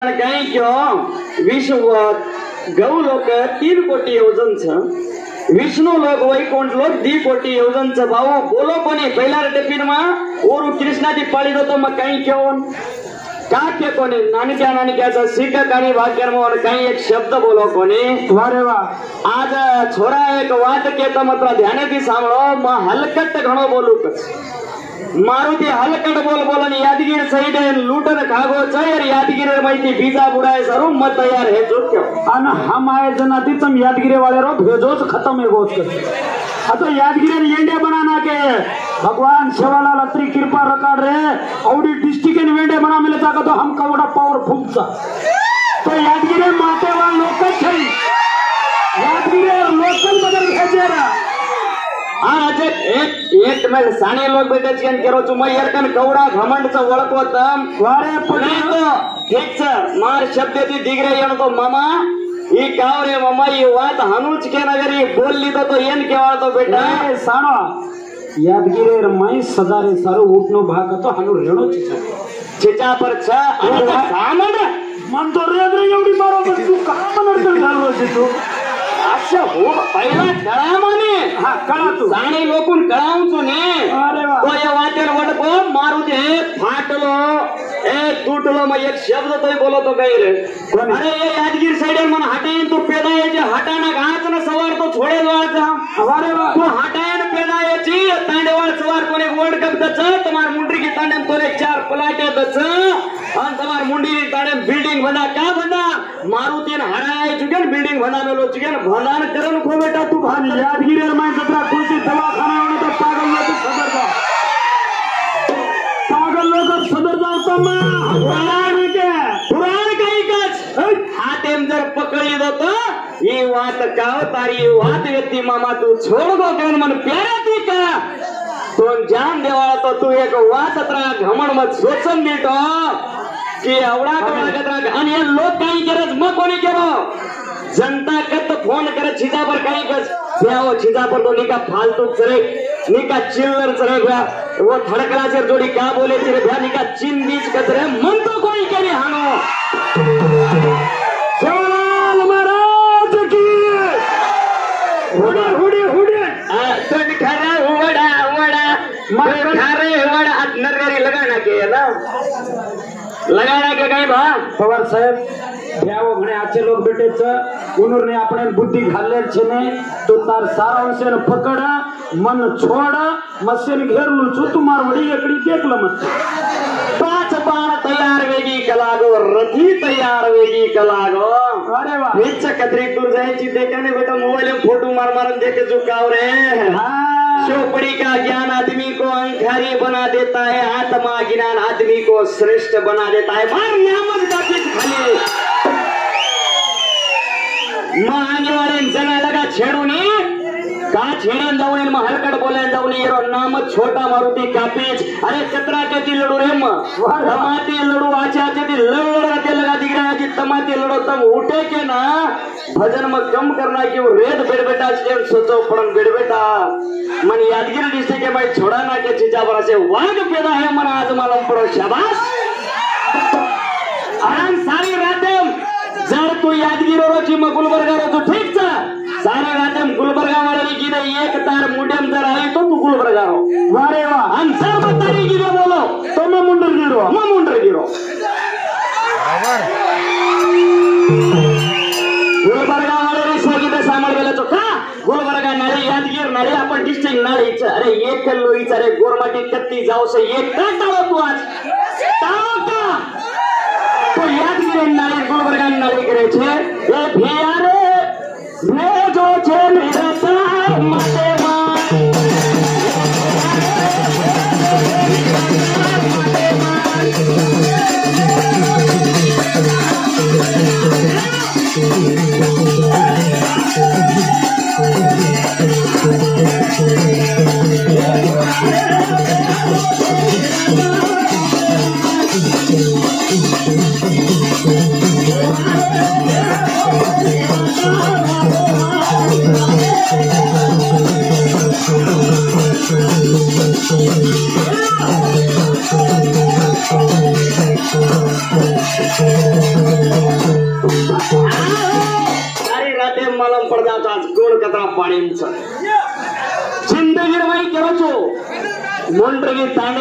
काही क्यों विश्व गौ लोक 3 कोटी योजन विष्णु लोक वैकुंठ लोक 2 कोटी योजन भाऊ बोलो कोणी पहिला टिफिन में और कृष्णा ची पाळी देतो मग काही क्यों का के कोणी नानिक्याचा सीटक आणि वाक्यावर काही एक शब्द बोलो कोणी वारे वाह आज छोरा एक वात केतो मात्र ध्यानेથી સાંભળો मैं हलकट घणो बोलू मारुति हलकट बोल बोलन यादगिरी साइड लूटन खागो चयर यादगिरी माहिती बीजा बुडाय सरू मत तैयार है जो क्यों अन हम आए जनाती तुम यादगिरी वाले रो भेजोस खत्म है गोत आता यादगिरी येंडे बनाना के भगवान शिवाला लत्री कृपा रकाड रे औडी डिस्ट्रिक्ट इन वेंडे बना मिलता का तो हम कवडा पावरफुल सा तो यादगिरी मातेवाल लोकल छै यादगिरी लोकल बदल भेजेरा आज एक में साने लोग बेटे चेन करो छु मैं यरकन कवडा घमंड च ओळखो तम वारे पुढे तो ठीक छ मार शब्द ती दिगरे येण तो मामा ई गाव रे मामा ई वात हनुच के नगरी बोलली तो येन केवाळतो बेटा साणो यादगिरी रे मैं सदारे सारो उठनो भाग तो हनु रेणो चिचा पर छ आणि सामड मन तो रे एवढी मारो पण तू का मनर्थ घाललो छे तू अच्छा हो पहिला कळा माने हां कळा तू साणे लोकून कळावचो ने अरे वाह तो या वाटेर वडको मारू दे फाटलो ए तुटलो मग एक शब्द तोय बोलतो काय रे अरे ये यादगिरी साइड मन हटायन तू पेदायचे हटाना गाच न सवार तो छोडे वाचा अरे वाह तू हटायन पेदायची तांडेवाळ सवार कोने वर्ल्ड कप दच तुम्हार मुंडरी की तांडन तोरे 4 प्लाटे दच अन तुम्हार मुंडरी तांडन बिल्डिंग बना का बना मारुति न हराय चुके बिल्डिंग बना मेलो चुके भंडार करन को बेटा तू भान यादगिरी रे मैं जतरा कोची दवाखाना होने तो पागल लोग सदर जा पागल लोग सदर जाओ तो मैं पुराण काही कच हातेम जर पकड़ी दो तो ये बात काव तारी बात व्यक्ति मामा तू छोड़ दो केन मन प्यारा ती का तो जान देवाळा तो तू एक वात त्रा घमण मत सोचन देतो की एवढा कोणाकत्रा आणि हे लोक काही करत मग कोणी केलो जनता कत फोन करे छिजा पर काही कस ब्याओ छिजा पर तो निका फालतू चरे निका चिल्लर चरे ब्या वो धड़कला से जोड़ी का बोले चरे ब्या निका चिन बीच कतरे मन तो कोई करे हानो जवान महाराज की हुडे हुडे हुडे तन खरा वडा वडा मर खरे वडा नरगरी लगाना के ना लगाना के काही बा पवार साहेब ब्याओ घणे आचे लोग बेटे छ उनर ने अपने बुद्धि घाले छे ने तो तार सारा वसे पकड़ मन छोड़ मशीन घेरलू छु तुम्हार वडी एकड़ी देख ल मत 5 बाण तैयार वेगी कलागो रथी तैयार वेगी कलागो अरे वाह विच कतरी दूर जायची देखने बेटा मोबाइल में फोटो मार मारन देखे झुकाव रे हां चौपड़ी का ज्ञान आदमी को अंधारी बना देता है आत्मा ज्ञान आदमी को श्रेष्ठ बना देता है मार नामत जाती खाली आगे वाले जना लगा छेड़ूनी का छेड़न जाऊन में हलकट बोले जाऊन ये नाम छोटा मारुति कापीज अरे चतरा के ती लड़ू रे तमाते लड़ू आचे आचे ती लड़ते लगा दिख रहा है कि तमाते लड़ो तम उठे के ना भजन में कम करना कि वो रेत बेड़ बेटा स्टेट सोचो पड़न बेड़ बेटा मन यादगिरी डिस्ट्रिक्ट के भाई छोड़ा ना के चीजा पर से वाग पैदा है मन आज मालूम पड़ो शाबाश आराम सारी रातम जर तू यादगिरी रोची मग गुलबर्गा रो तू ठीक छ सारे रातम गुलबर्गा वाले की ने एक तार मुंडेम जर आई तो तू गुलबर्गा रो वारे वाह हम सब बताई की बोलो तो मैं मुंडर गिरो बराबर गुलबर्गा वाले रे सोगीते सामर गेला तो का गुलबर्गा नाळे यादगिरी नाळे आपण डिस्ट्रिक्ट नाळे अरे एक लोईचा रे गोरमाटी कत्ती जाऊ से एक टाळो तू आज टाळो का तो यादगिरी नाळे गुलबर्गा नाळे करे छे ए भिया रे भेजो छे मेरा सार माते Thank you. मालूम पड़ जाता कौन कतरा पानी जिंदगी में करो छो मुंडगी तांडे